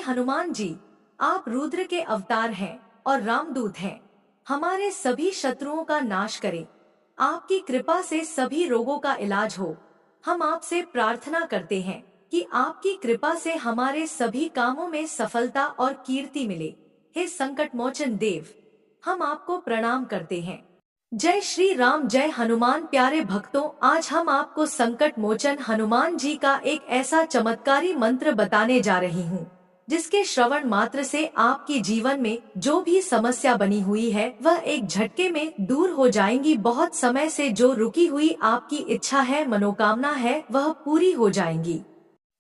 हनुमान जी, आप रुद्र के अवतार हैं और रामदूत हैं। हमारे सभी शत्रुओं का नाश करें। आपकी कृपा से सभी रोगों का इलाज हो। हम आपसे प्रार्थना करते हैं कि आपकी कृपा से हमारे सभी कामों में सफलता और कीर्ति मिले। हे संकट मोचन देव, हम आपको प्रणाम करते हैं। जय श्री राम, जय हनुमान। प्यारे भक्तों, आज हम आपको संकट मोचन हनुमान जी का एक ऐसा चमत्कारी मंत्र बताने जा रही हूँ, जिसके श्रवण मात्र से आपकी जीवन में जो भी समस्या बनी हुई है वह एक झटके में दूर हो जाएंगी। बहुत समय से जो रुकी हुई आपकी इच्छा है, मनोकामना है, वह पूरी हो जाएंगी।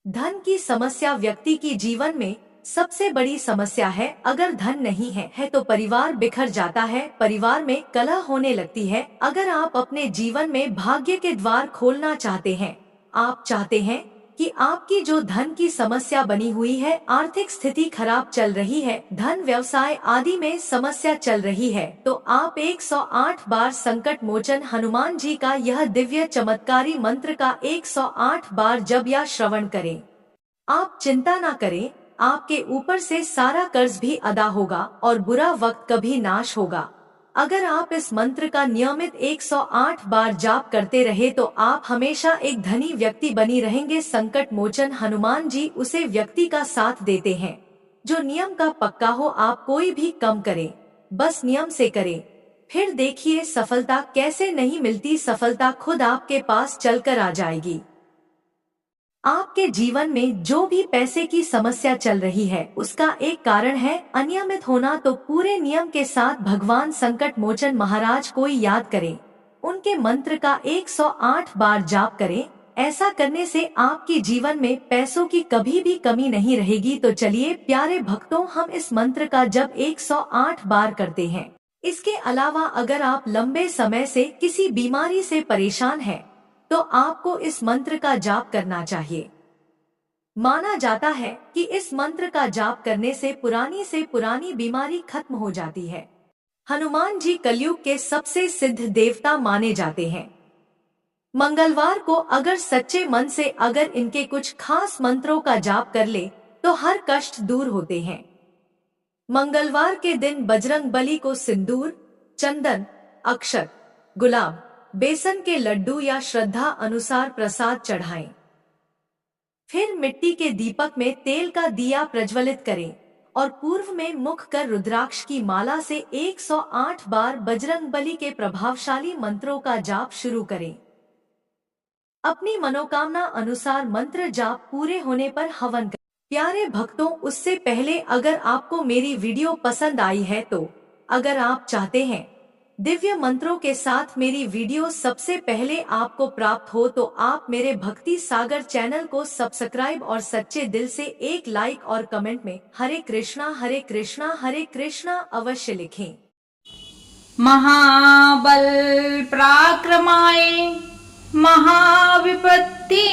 धन की समस्या व्यक्ति की जीवन में सबसे बड़ी समस्या है। अगर धन नहीं है तो परिवार बिखर जाता है, परिवार में कलह होने लगती है। अगर आप अपने जीवन में भाग्य के द्वार खोलना चाहते हैं, आप चाहते हैं कि आपकी जो धन की समस्या बनी हुई है, आर्थिक स्थिति खराब चल रही है, धन व्यवसाय आदि में समस्या चल रही है, तो आप 108 बार संकट मोचन हनुमान जी का यह दिव्य चमत्कारी मंत्र का 108 बार जप या श्रवण करें। आप चिंता ना करें, आपके ऊपर से सारा कर्ज भी अदा होगा और बुरा वक्त कभी नाश होगा। अगर आप इस मंत्र का नियमित 108 बार जाप करते रहे तो आप हमेशा एक धनी व्यक्ति बनी रहेंगे। संकट मोचन हनुमान जी उसे व्यक्ति का साथ देते हैं जो नियम का पक्का हो। आप कोई भी कम करें, बस नियम से करें, फिर देखिए सफलता कैसे नहीं मिलती, सफलता खुद आपके पास चलकर आ जाएगी। आपके जीवन में जो भी पैसे की समस्या चल रही है, उसका एक कारण है अनियमित होना। तो पूरे नियम के साथ भगवान संकट मोचन महाराज को याद करें, उनके मंत्र का 108 बार जाप करें। ऐसा करने से आपके जीवन में पैसों की कभी भी कमी नहीं रहेगी। तो चलिए प्यारे भक्तों, हम इस मंत्र का जप 108 बार करते हैं। इसके अलावा अगर आप लंबे समय से किसी बीमारी से परेशान हैं, तो आपको इस मंत्र का जाप करना चाहिए। माना जाता है कि इस मंत्र का जाप करने से पुरानी बीमारी खत्म हो जाती है। हनुमान जी कलयुग के सबसे सिद्ध देवता माने जाते हैं। मंगलवार को अगर सच्चे मन से अगर इनके कुछ खास मंत्रों का जाप कर ले तो हर कष्ट दूर होते हैं। मंगलवार के दिन बजरंगबली को सिंदूर, चंदन, अक्षत, गुलाब, बेसन के लड्डू या श्रद्धा अनुसार प्रसाद चढ़ाएं। फिर मिट्टी के दीपक में तेल का दिया प्रज्वलित करें और पूर्व में मुख कर रुद्राक्ष की माला से 108 बार बजरंगबली के प्रभावशाली मंत्रों का जाप शुरू करें। अपनी मनोकामना अनुसार मंत्र जाप पूरे होने पर हवन करें। प्यारे भक्तों, उससे पहले अगर आपको मेरी वीडियो पसंद आई है तो अगर आप चाहते हैं दिव्य मंत्रों के साथ मेरी वीडियो सबसे पहले आपको प्राप्त हो तो आप मेरे भक्ति सागर चैनल को सब्सक्राइब और सच्चे दिल से एक लाइक और कमेंट में हरे कृष्णा हरे कृष्णा हरे कृष्णा अवश्य लिखें। महाबल पराक्रमाय महाविपत्ति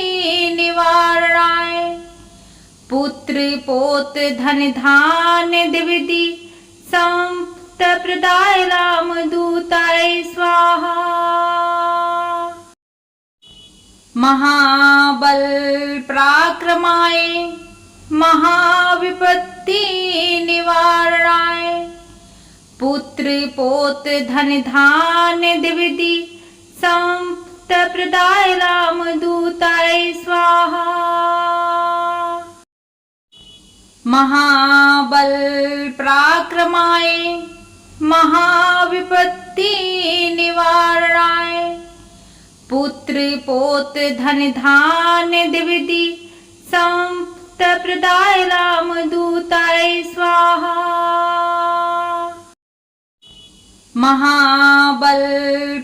निवारणाय पुत्र पौत्र धन धान्य द्विविधि प्रदाय रामदूताय स्वाहा। महाबल पराक्रमाय महाविपत्ति निवारणाय पुत्र पौत्र धन धान्य द्विविधि प्रदाय रामदूताय स्वाहा। महाबल पराक्रमाय महाविपत्ति निवारणाय पुत्र पौत्र धन धान्य द्विविधि प्रदाय रामदूताय स्वाहा। महाबल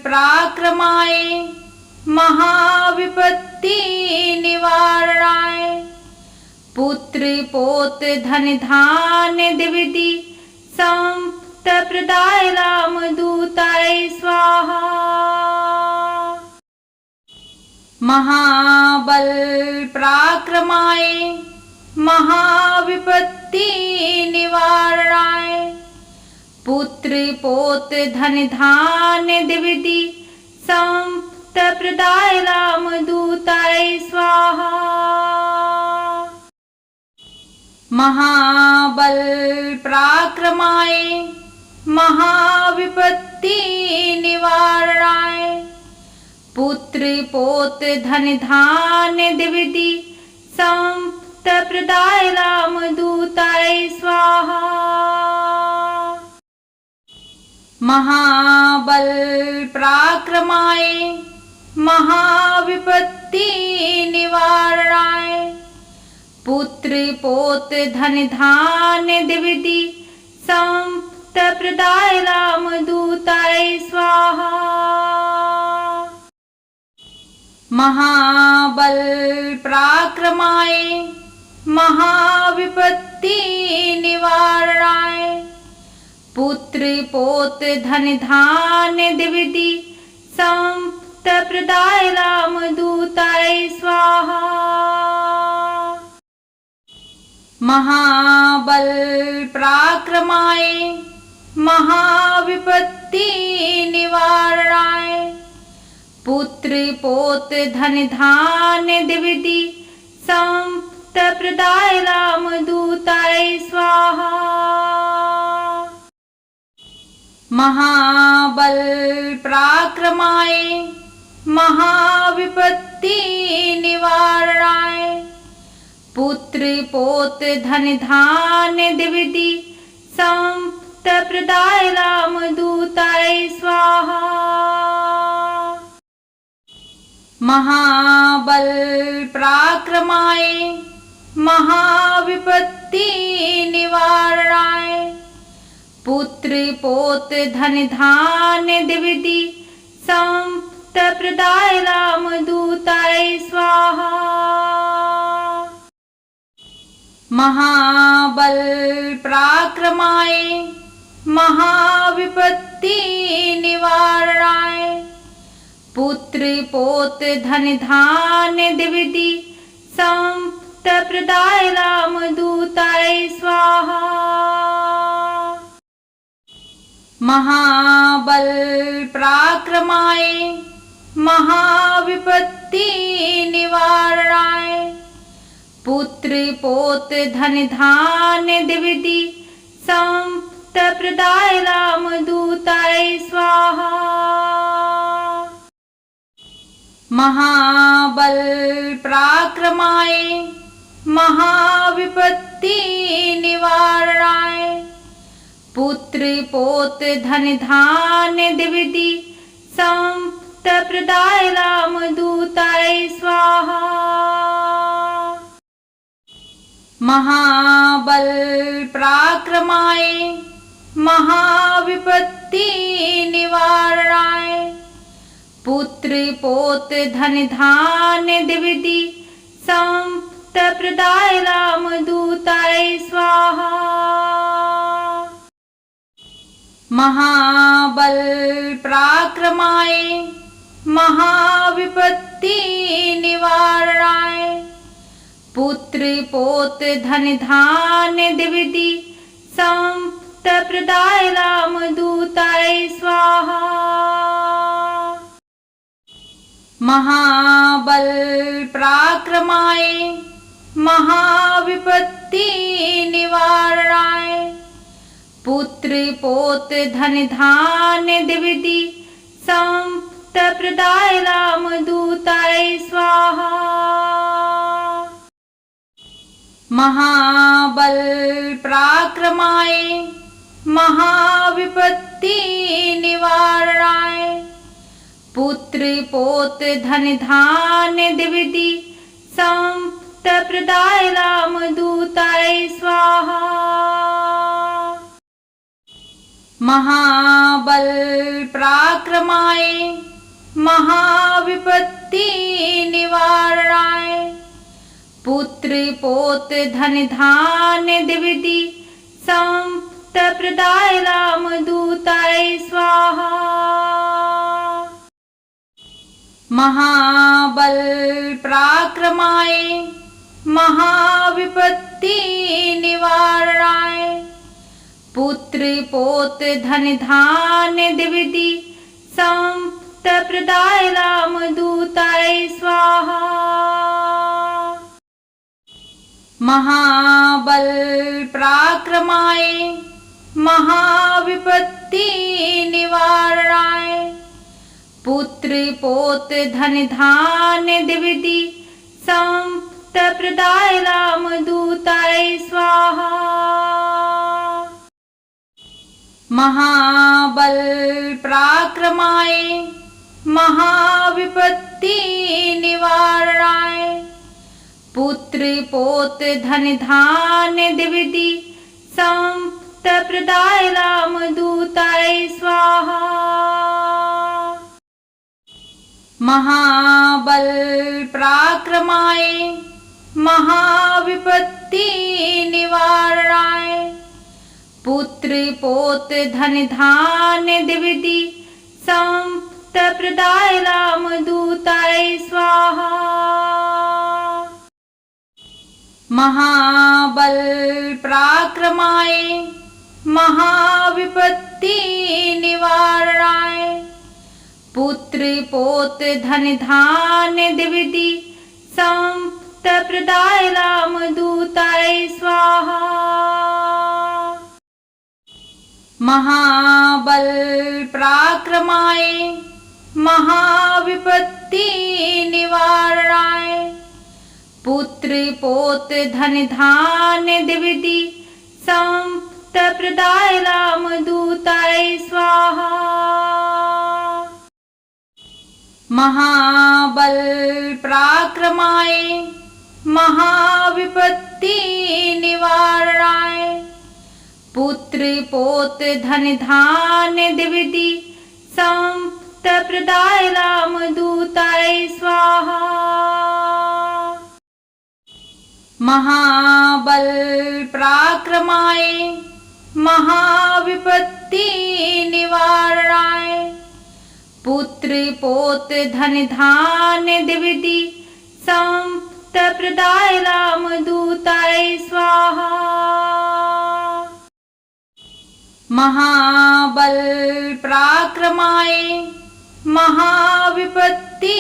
पराक्रमाय महाविपत्ति निवारणाय पुत्र पौत्र धन धान्य द्विविधि प्रदाय रामदूताय स्वाहा। महाबल पराक्रमाय महाविपत्ति निवारणाय पुत्र पौत्र धन धान्य द्विविधि प्रदाय रामदूताय स्वाहा। महाबल पराक्रमाय महाविपत्ति निवारणाय पुत्र पौत्र धन धान्य द्विविधि संपत्ति प्रदाय रामदूताय स्वाहा। महाबल पराक्रमाय महाविपत्ति निवारणाय पुत्र पौत्र धन धान्य द्विविधि संपत्ति प्रदाय रामदूताय स्वाहा। महाबल पराक्रमाय महाविपत्ति निवारणाय पुत्र पौत्र धन धान्य द्विविधि संपत्ति प्रदाय रामदूताय स्वाहा। महाबल पराक्रमाय महाविपत्ति निवारणाय पुत्र पौत्र धन धान्य द्विविधि संपत्ति प्रदाय रामदूताय स्वाहा। महाबल पराक्रमाय महाविपत्ति निवारणाय पुत्र पौत्र धन धान्य द्विविधि संपत्ति प्रदाय रामदूताय स्वाहा। महाबल पराक्रमाय महाविपत्ति निवारणाय पुत्र पौत्र धन धान्य द्विविधि संपत्ति प्रदाय रामदूताय स्वाहा। महाबल पराक्रमाय महाविपत्ति निवारणाय पुत्र पौत्र धन धान्य द्विविधि संपत्ति प्रदाय रामदूताय स्वाहा। महाबल पराक्रमाय महाविपत्ति निवारणाय पुत्र पौत्र धन धान्य द्विविधि संपत्ति प्रदाय रामदूताय स्वाहा। महाबल पराक्रमाय महाविपत्ति निवारणाय पुत्र पौत्र धन धान्य द्विविधि संपत्ति प्रदाय रामदूताय स्वाहा। महाबल पराक्रमाय महाविपत्ति निवारणाय पुत्र पौत्र धन धान्य द्विविधि संपत्ति प्रदाय रामदूताय स्वाहा। महाबल पराक्रमाय महाविपत्ति निवारणाय पुत्र पौत्र धन धान्य द्विविधि संपत्ति प्रदाय रामदूताय स्वाहा। महाबल पराक्रमाय महाविपत्ति निवारणाय पुत्र पौत्र धन धान्य द्विविधि संपत्ति प्रदाय रामदूताय स्वाहा। महाबल पराक्रमाय महाविपत्ति निवारणाय पुत्र पौत्र धन धान्य द्विविधि संपत्ति प्रदाय रामदूताय स्वाहा। महाबल पराक्रमाय महाविपत्ति निवारणाय पुत्र पौत्र धन धान्य द्विविधि संपत्ति प्रदाय रामदूताय स्वाहा। महाबल पराक्रमाय महाविपत्ति निवारणाय पुत्र पौत्र धन धान्य द्विविधि संपत्ति प्रदाय रामदूताय स्वाहा। महाबल महाबल पराक्रमाय महाविपत्ति निवारणाय पुत्र पौत्र धन धान्य द्विविधि संपत्ति प्रदाय रामदूताय स्वाहा। महाबल पराक्रमाय महाविपत्ति निवारणाय पुत्र पौत्र धन धान्य द्विविधि संपत्ति प्रदाय रामदूताय स्वाहा। महाबल पराक्रमाय महाविपत्ति निवारणाय पुत्र पौत्र धन धान्य द्विविधि संपत्ति प्रदाय रामदूताय स्वाहा। महाबल पराक्रमाय महाविपत्ति निवारणाय पुत्र पौत्र धन धान्य द्विविधि संपत्ति प्रदाय रामदूताय स्वाहा। महाबल पराक्रमाय महाविपत्ति निवारणाय पुत्र पौत्र धन धान्य द्विविधि संपत्ति प्रदाय रामदूताय स्वाहा। महाबल पराक्रमाय महाविपत्ति निवारणाय पुत्र पौत्र धन धान्य द्विविधि संपत्ति प्रदाय रामदूताय स्वाहा। महाबल पराक्रमाय महाविपत्ति निवारणाय पुत्र पौत्र धन धान्य द्विविधि संपत्ति प्रदाय रामदूताय स्वाहा। महाबल पराक्रमाय महाविपत्ति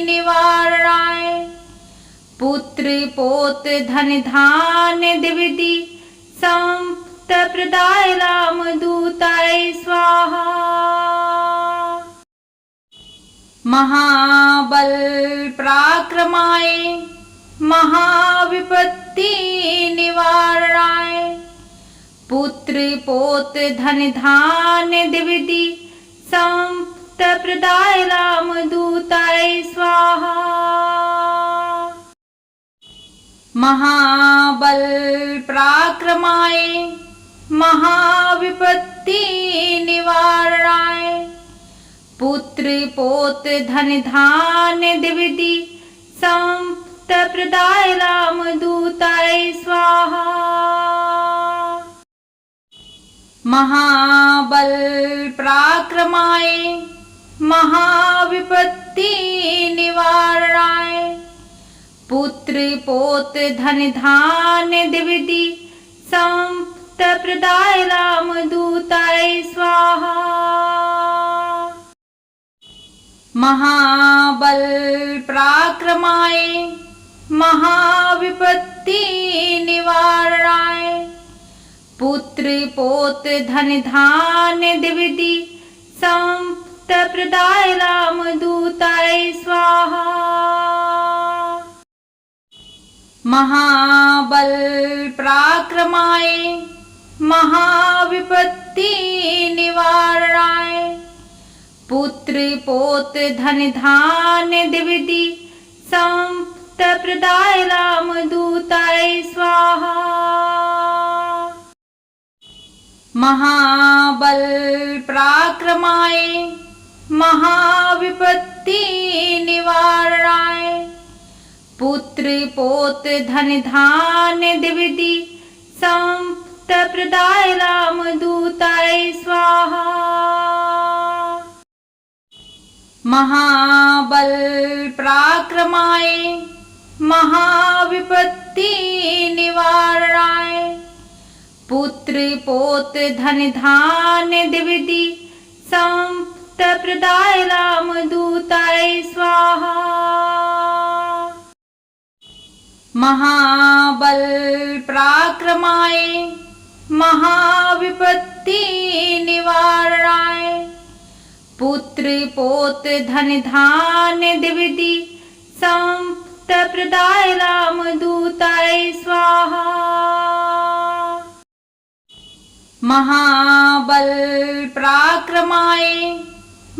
निवारणाय पुत्र पौत्र धन धान्य द्विविधि संपत्ति प्रदाय रामदूताय स्वाहा। महाबल पराक्रमाय महाविपत्ति निवारणाय पुत्र पौत्र धन धान्य द्विविधि संपत्ति प्रदाय रामदूताय स्वाहा। महाबल पराक्रमाय महाविपत्ति निवारणाय पुत्र पौत्र धन धान्य द्विविधि संपत्ति प्रदाय रामदूताय स्वाहा। महाबल पराक्रमाय महाविपत्ति निवारणाय पुत्र पौत्र धन धान्य द्विविधि संपत्ति प्रदाय रामदूताय स्वाहा। महाबल पराक्रमाय महाविपत्ति निवारणाय पुत्र पौत्र धन धान्य द्विविधि संपत्ति प्रदाय रामदूताय स्वाहा। महाबल पराक्रमाय महाविपत्ति निवारणाय पुत्र पौत्र धन धान्य द्विविधि संपत्ति प्रदाय रामदूताय स्वाहा। महाबल पराक्रमाय महाविपत्ति निवारणाय पुत्र पौत्र धन धान्य द्विविधि संपत्ति प्रदाय रामदूताय स्वाहा। महाबल पराक्रमाय महाविपत्ति निवारणाय पुत्र पौत्र धन धान्य द्विविधि संपत्ति प्रदाय रामदूताय स्वाहा। महाबल पराक्रमाय महाविपत्ति निवारणाय पुत्र पौत्र धन धान्य द्विविधि संपत्ति प्रदाय रामदूताय स्वाहा। महाबल पराक्रमाय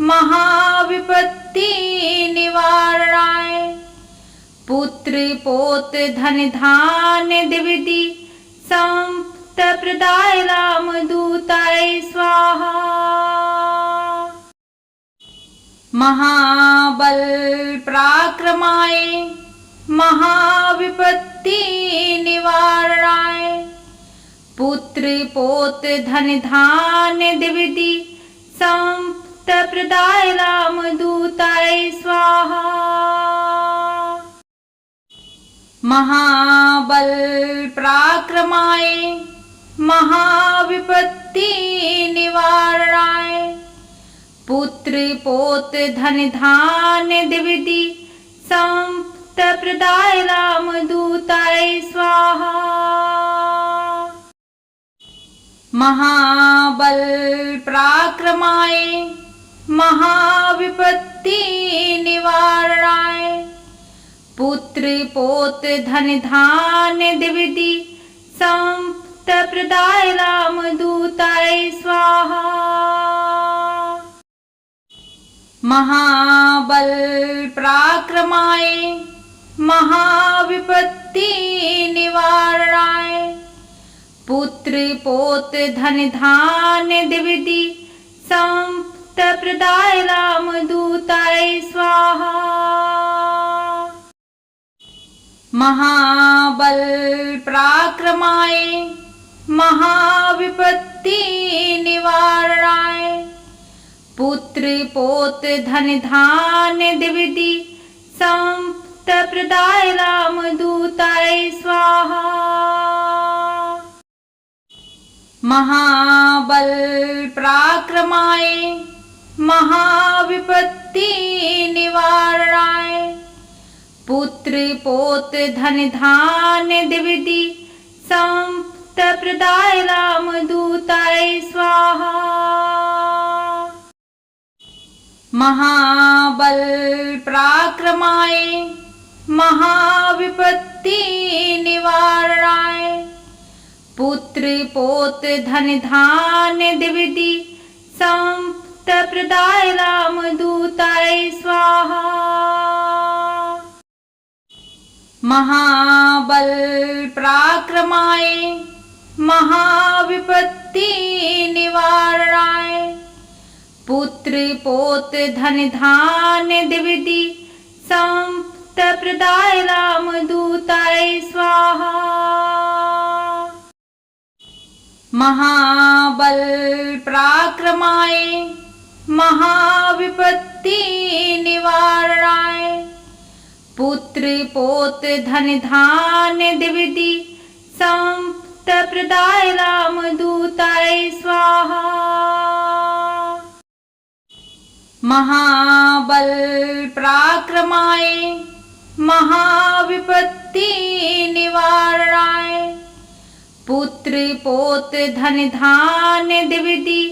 महाविपत्ति निवारणाय पुत्र पौत्र धन धान्य द्विविधि संपत्ति प्रदाय रामदूताय स्वाहा। महाबल पराक्रमाय महाविपत्ति निवारणाय पुत्र पौत्र धन धान्य द्विविधि संपत्ति प्रदाय रामदूताय स्वाहा। महाबल पराक्रमाय महाविपत्ति निवारणाय पुत्र पौत्र धन धान्य द्विविधि संपत्ति प्रदाय रामदूताय स्वाहा। महाबल पराक्रमाय महाविपत्ति निवारणाय पुत्र पौत्र धन धान्य द्विविधि संपत्ति प्रदाय रामदूताय स्वाहा। महाबल पराक्रमाय महाविपत्ति निवारणाय पुत्र पौत्र धन धान्य द्विविधि संपत्ति प्रदाय रामदूताय स्वाहा। महाबल पराक्रमाय महाविपत्ति निवारणाय पुत्र पौत्र धन धान्य द्विविधि संपत्ति प्रदाय रामदूताय स्वाहा। महाबल पराक्रमाय महाविपत्ति निवारणाय पुत्र पौत्र धन धान्य द्विविधि संपत्ति प्रदाय रामदूताय स्वाहा। महाबल पराक्रमाय महाविपत्ति निवारणाय पुत्र पौत्र धन धान्य द्विविधि संपत्ति प्रदाय रामदूताय स्वाहा। महाबल पराक्रमाय महाविपत्ति निवारणाय पुत्र पौत्र धन धान्य द्विविधि संपत्ति प्रदाय रामदूताय स्वाहा। महाबल पराक्रमाय महाविपत्ति निवारणाय पुत्र पौत्र धन धान्य द्विविधि संपत्ति प्रदाय रामदूताय स्वाहा। महाबल पराक्रमाय महाविपत्ति निवारणाय पुत्र पौत्र धन धान्य द्विविधि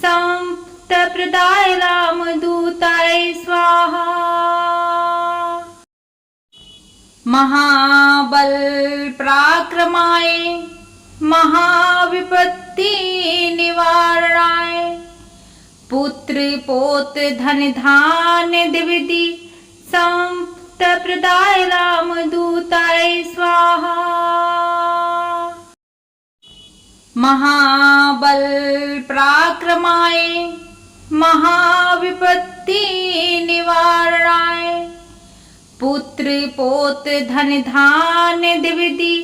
संपत्ति प्रदाय रामदूताय स्वाहा। महाबल पराक्रमाय महाविपत्ति निवारणाय पुत्र पौत्र धन धान्य द्विविधि संपत्ति प्रदाय रामदूताय स्वाहा। महाबल पराक्रमाय महाविपत्ति निवारणाय पुत्र पौत्र धन धान्य द्विविधि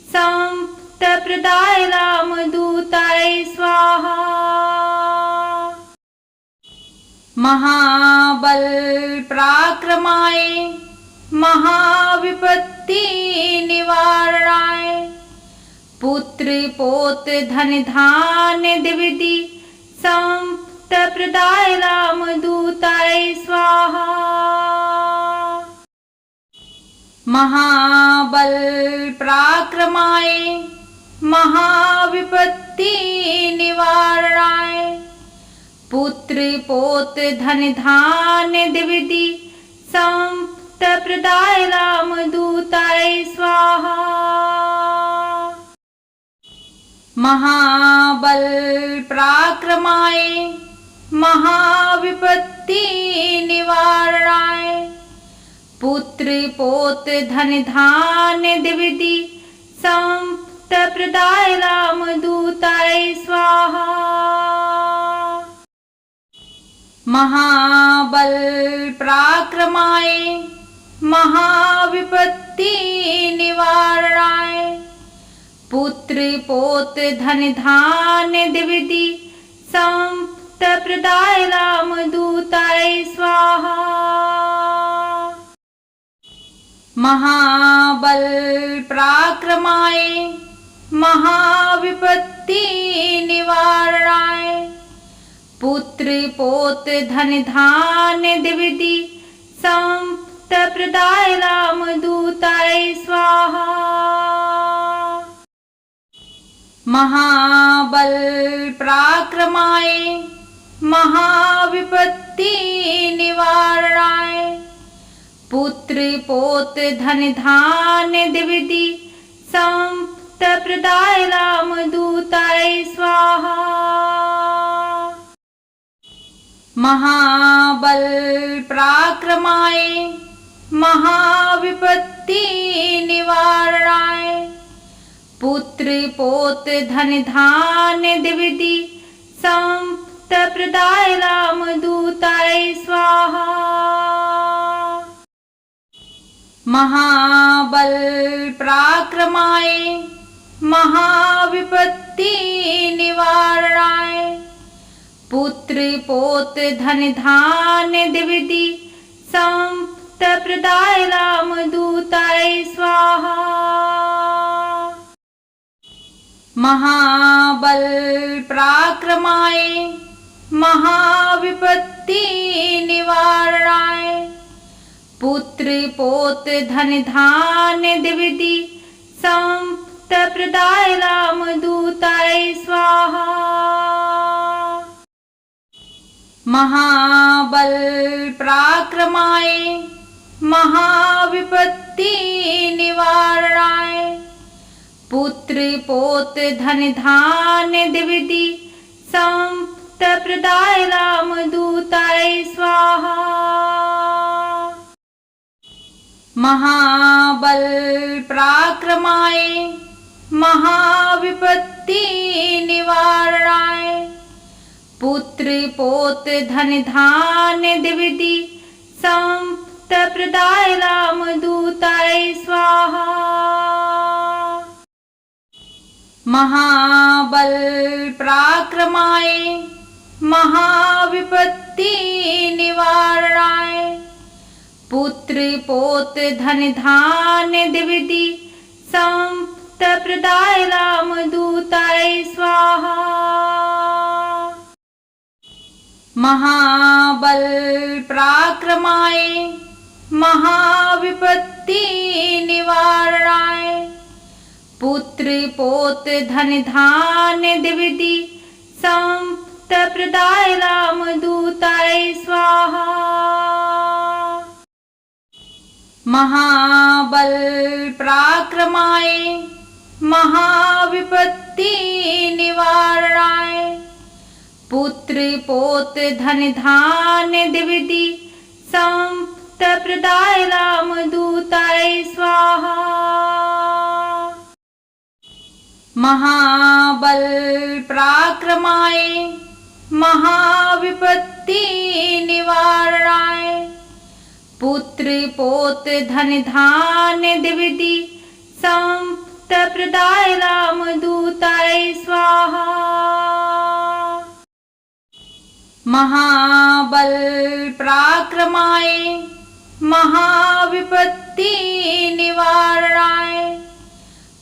संपत्ति प्रदाय रामदूताय स्वाहा। महाबल पराक्रमाय महाविपत्ति निवारणाय पुत्र पौत्र धन धान्य द्विविधि संपत्ति प्रदाय रामदूताय स्वाहा। महाबल पराक्रमाय महाविपत्ति निवारणाय पुत्र पौत्र धन धान्य द्विविधि संपत्ति प्रदाय रामदूताय स्वाहा। महाबल पराक्रमाय महाविपत्ति निवारणाय पुत्र पौत्र धन धान्य द्विविधि संपत्ति प्रदाय रामदूताय स्वाहा। महाबल पराक्रमाय महाविपत्ति निवारणाय पुत्र पौत्र धन धान्य द्विविधि संपत्ति प्रदाय रामदूताय स्वाहा। महाबल पराक्रमाय महाविपत्ति निवारणाय पुत्र पौत्र धन धान्य द्विविधि संपत्ति प्रदाय रामदूताय स्वाहा। महाबल पराक्रमाय महाविपत्ति निवारणाय पुत्र पौत्र धन धान्य द्विविधि संपत्ति प्रदाय रामदूताय स्वाहा। महाबल पराक्रमाय महाविपत्ति निवारणाय पुत्र पौत्र धन धान्य द्विविधि संपत्ति प्रदाय रामदूताय स्वाहा। महाबल पराक्रमाय महाविपत्ति निवारणाय पुत्र पौत्र धन धान्य द्विविधि संपत्ति प्रदाय रामदूताय स्वाहा। महाबल पराक्रमाय महाविपत्ति निवारणाय पुत्र पौत्र धन धान्य द्विविधि संपत्ति प्रदाय रामदूताय स्वाहा। महाबल पराक्रमाय महाविपत्ति निवारणाय पुत्र पौत्र धन धान्य द्विविधि संपत्ति प्रदाय रामदूताय स्वाहा। महाबल पराक्रमाय महाविपत्ति निवारणाय पुत्र पौत्र धन धान्य द्विविधि संपत्ति प्रदाय रामदूताय स्वाहा। महाबल पराक्रमाय महाविपत्ति निवारणाय पुत्र पौत्र धन धान्य द्विविधि संपत्ति प्रदाय रामदूताय स्वाहा। महाबल पराक्रमाय महाविपत्ति निवारणाय पुत्र पौत्र धन धान्य द्विविधि संपत्ति प्रदाय रामदूताय स्वाहा। महाबल पराक्रमाय महाविपत्ति निवारणाय पुत्र पौत्र धन धान्य द्विविधि संपत्ति प्रदाय रामदूताय स्वाहा। महाबल पराक्रमाय महाविपत्ति निवारणाय पुत्र पौत्र धन धान्य द्विविधि संपत्ति प्रदाय रामदूताय स्वाहा। महाबल पराक्रमाय महाविपत्ति निवारणाय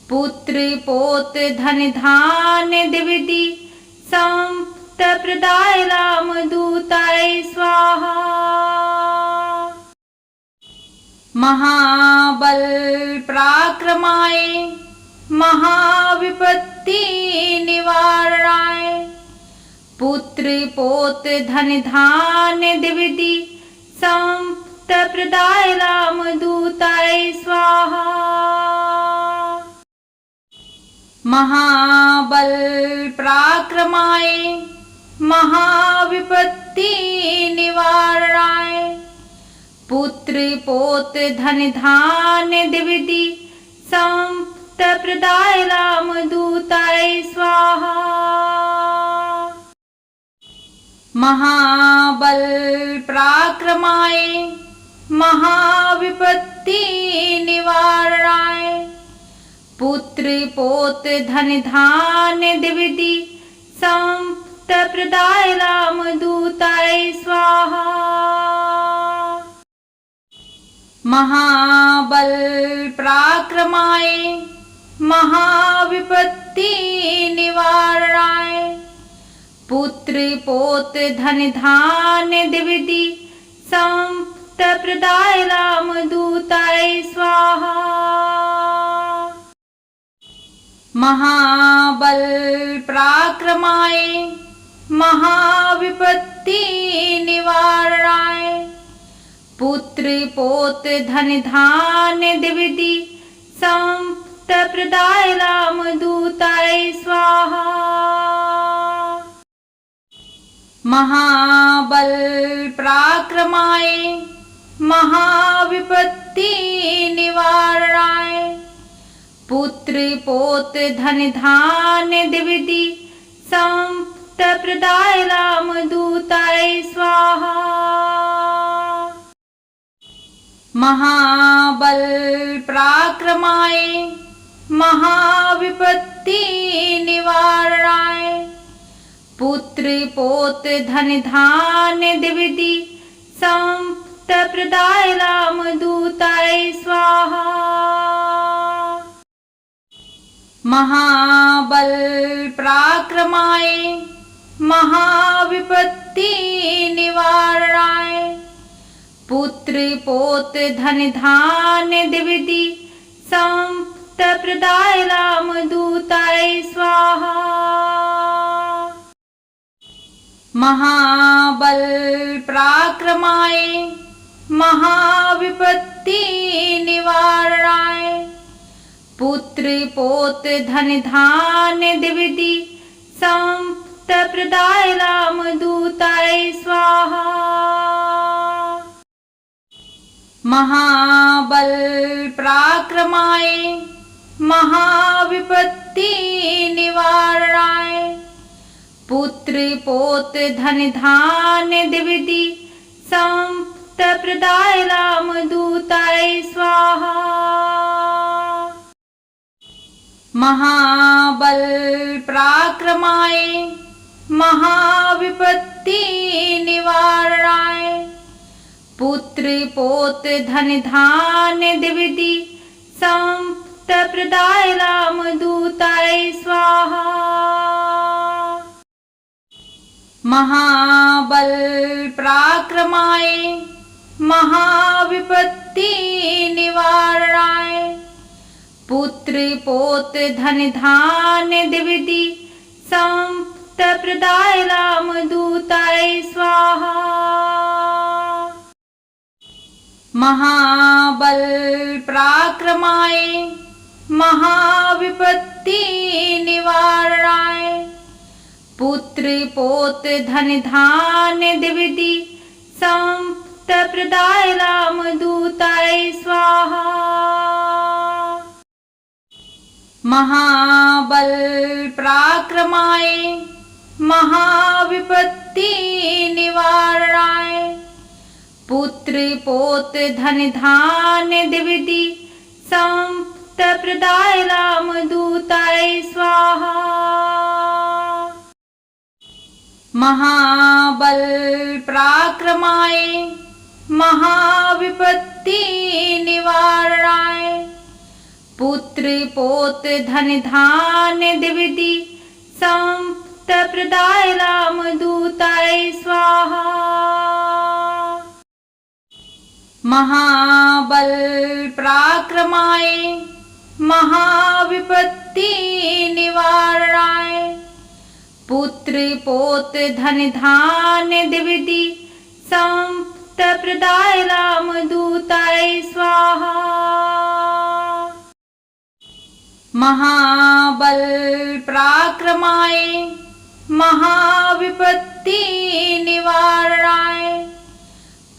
पुत्र पौत्र धन धान्य द्विविधि संपत्ति प्रदाय रामदूताय स्वाहा। महाबल पराक्रमाय महाविपत्ति निवारणाय पुत्र पौत्र धन धान्य द्विविधि संपत्प्रदाय रामदूताय स्वाहा। महाबल पराक्रमाय महाविपत्ति निवारणाय पुत्र पौत्र धन धान्य द्विविधि संपत्प्रदाय रामदूताय स्वाहा। महाबल पराक्रमाय महाविपत्ति निवारणाय पुत्र पौत्र धन धान्य द्विविधि संपत्प्रदाय रामदूताय स्वाहा। महाबल पराक्रमाय महाविपत्ति निवारणाय पुत्र पौत्र धन धान्य द्विविधि संपत्प्रदाय रामदूताय स्वाहा। महाबल पराक्रमाय महाविपत्ति निवारणाय पुत्र पौत्र धन धान्य द्विविधि संपत्प्रदाय रामदूताय स्वाहा। महाबल पराक्रमाय महाविपत्ति निवारणाय पुत्र पौत्र धन धान्य द्विविधि संपत्प्रदाय रामदूताय स्वाहा। महाबल पराक्रमाय महाविपत्ति निवारणाय पुत्र पौत्र धन धान्य द्विविधि संपत्प्रदाय रामदूताय स्वाहा। महाबल पराक्रमाय महाविपत्ति निवारणाय पुत्र पौत्र धन धान्य द्विविधि संपत्प्रदाय रामदूताय स्वाहा। महाबल पराक्रमाय महाविपत्ति निवारणाय पुत्र पौत्र धन धान्य द्विविधि संपत्प्रदाय रामदूताय स्वाहा। महाबल पराक्रमाय महाविपत्ति निवारणाय पुत्र पौत्र धन धान्य द्विविधि संपत्प्रदाय रामदूताय स्वाहा। महाबल पराक्रमाय महाविपत्ति निवारणाय पुत्र पौत्र धन धान्य द्विविधि संपत्प्रदाय रामदूताय स्वाहा। महाबल पराक्रमाय महाविपत्ति निवारणाय पुत्र पौत्र धन धान्य द्विविधि संपत्प्रदाय रामदूताय स्वाहा। महाबल पराक्रमाय महाविपत्ति निवारणाय पुत्र पौत्र धन धान्य द्विविधि संपत्प्रदाय रामदूताय स्वाहा। महाबल पराक्रमाय महाविपत्ति निवारणाय पुत्र पौत्र धन धान्य द्विविधि संपत्प्रदाय रामदूताय स्वाहा। महाबल पराक्रमाय महाविपत्ति निवारणाय पुत्र पौत्र धन धान्य द्विविधि संपत्प्रदाय रामदूताय स्वाहा। महाबल पराक्रमाय महाविपत्ति निवारणाय पुत्र पौत्र धन धान्य द्विविधि संपत्ति प्रदाय रामदूताय स्वाहा। महाबल पराक्रमाय महाविपत्ति निवारणाय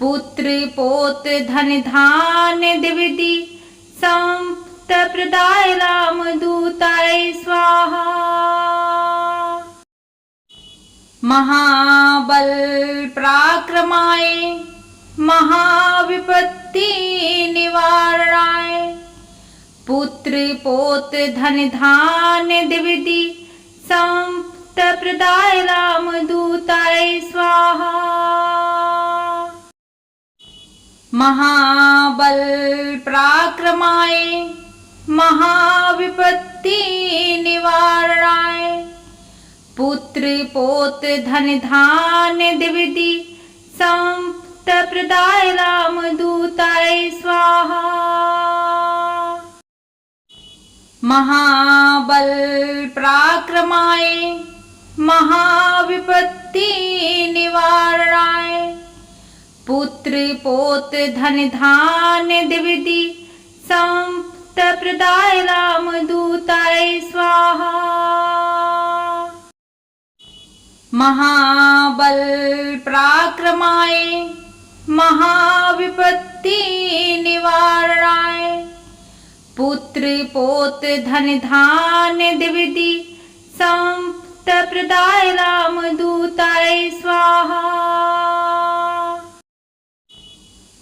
पुत्र पौत्र धन धान्य द्विविधि संपत्ति प्रदाय रामदूताय स्वाहा। महाबल पराक्रमाय महाविपत्ति निवारणाय पुत्र पौत्र धन धान्य द्विविधि संपत्ति प्रदाय रामदूताय स्वाहा। महाबल पराक्रमाय महाविपत्ति निवारणाय पुत्र पौत्र धन धान्य द्विविधि संपत्ति प्रदाय रामदूताय स्वाहा। महाबल पराक्रमाय महाविपत्ति निवारणाय पुत्र पौत्र धन धान्य द्विविधि संपत्ति प्रदाय रामदूताय स्वाहा। महाबल पराक्रमाय महाविपत्ति निवारणाय पुत्र पौत्र धन धान्य द्विविधि संपत्ति प्रदाय रामदूताय स्वाहा।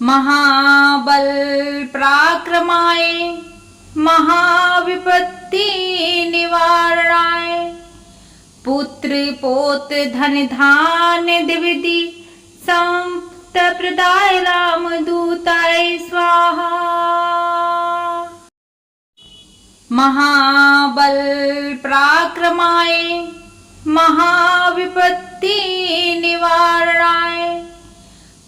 महाबल पराक्रमाय महाविपत्ति निवारणाय पुत्र पौत्र धन धान्य द्विविधि संपत्ति प्रदाय रामदूताय स्वाहा। महाबल पराक्रमाय महाविपत्ति निवारणाय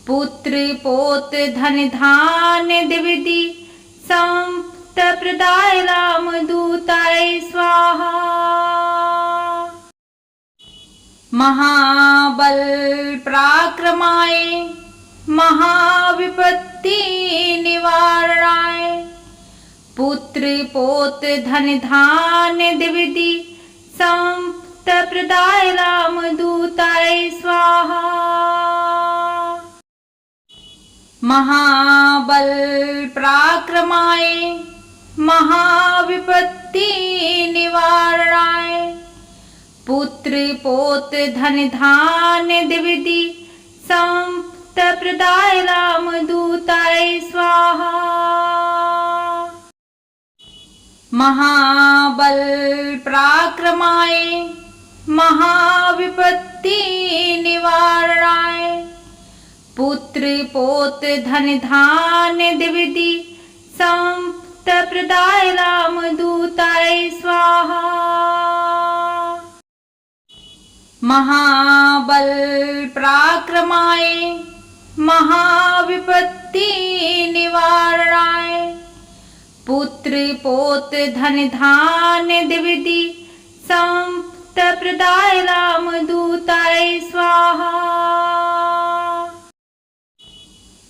पुत्र पौत्र धन धान्य द्विविधि संपत्ति प्रदाय रामदूताय स्वाहा। महाबल पराक्रमाय महाविपत्ति निवारणाय पुत्र पौत्र धन धान्य द्विविधि संपत्ति प्रदाय रामदूताय स्वाहा। महाबल पराक्रमाय महाविपत्ति निवारणाय पुत्र पौत्र धन धान्य द्विविधि संपत्ति प्रदाय रामदूताय स्वाहा। महाबल पराक्रमाय महाविपत्ति निवारणाय पुत्र पौत्र धन धान्य द्विविधि संपत्ति प्रदाय रामदूताय स्वाहा। महाबल पराक्रमाय महाविपत्ति निवारणाय पुत्र पौत्र धन धान्य द्विविधि संपत्ति प्रदाय रामदूताय स्वाहा।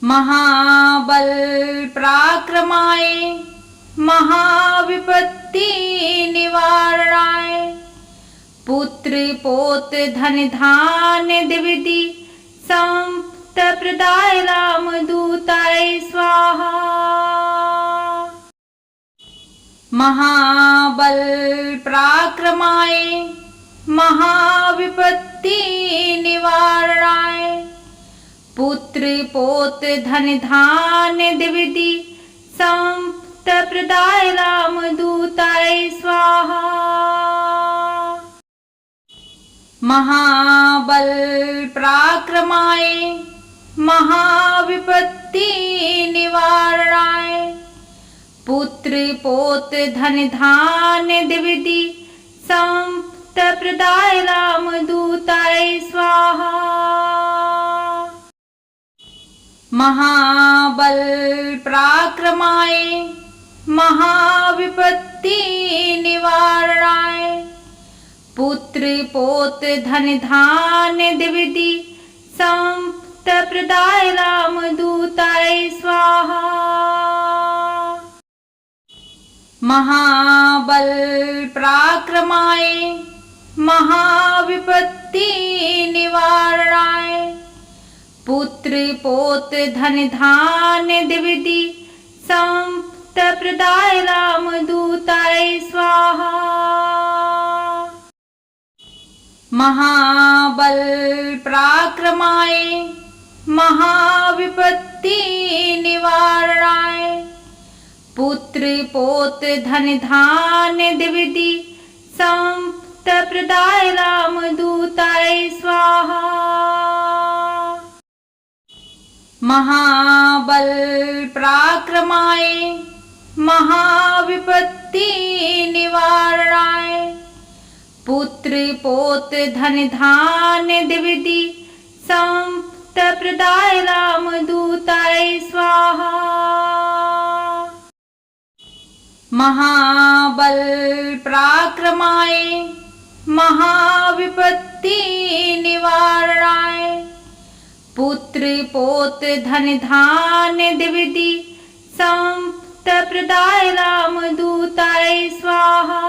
महाबल पराक्रमाय महाविपत्ति निवारणाय पुत्र पौत्र धन धान्य द्विविधि संपत्ति प्रदाय रामदूताय स्वाहा। महाबल पराक्रमाय महाविपत्ति निवारणाय पुत्र पौत्र धन धान्य द्विविधि संपत्ति प्रदाय रामदूताय स्वाहा। महाबल पराक्रमाय महाविपत्ति निवारणाय पुत्र पौत्र धन धान्य द्विविधि संपत्ति प्रदाय रामदूताय स्वाहा। महाबल पराक्रमाय महाविपत्ति निवारणाय पुत्र पौत्र धन धान्य द्विविधि संपत्ति प्रदाय रामदूताय स्वाहा। महाबल पराक्रमाय महाविपत्ति निवारणाय पुत्र पौत्र धन धान्य द्विविधि संपत्ति प्रदाय रामदूताय स्वाहा। महाबल पराक्रमाय महाविपत्ति निवारणाय पुत्र पौत्र धन धान्य द्विविधि संपत्ति प्रदाय रामदूताय स्वाहा। महाबल पराक्रमाय महाविपत्ति निवारणाय पुत्र पौत्र धन धान्य द्विविधि संपत्ति प्रदाय रामदूताय स्वाहा। महाबल पराक्रमाय महाविपत्ति निवारणाय पुत्र पौत्र धन धान्य द्विविधि संपत्ति प्रदाय रामदूताय स्वाहा।